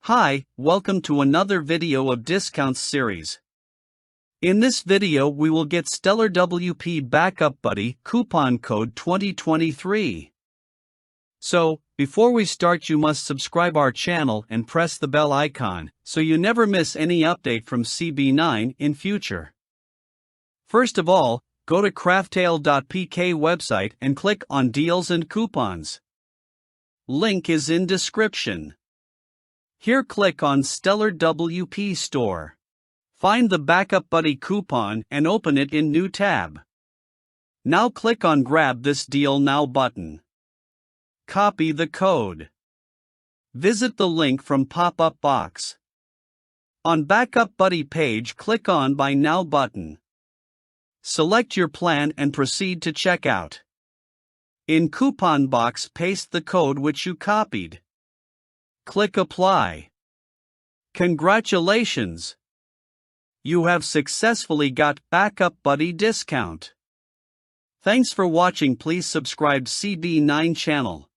Hi, welcome to another video of Discounts series. In this video we will get StellarWP BackupBuddy coupon code 2023. So, before we start you must subscribe our channel and press the bell icon, so you never miss any update from CB9 in future. First of all, go to craftail.pk website and click on Deals and Coupons. Link is in description. Here click on StellarWP Store. Find the BackupBuddy coupon and open it in New tab. Now click on Grab this deal now button. Copy the code. Visit the link from pop-up box. On BackupBuddy page click on Buy Now button. Select your plan and proceed to checkout. In coupon box paste the code which you copied. Click Apply. Congratulations! You have successfully got BackupBuddy discount. Thanks for watching. Please subscribe CB9 channel.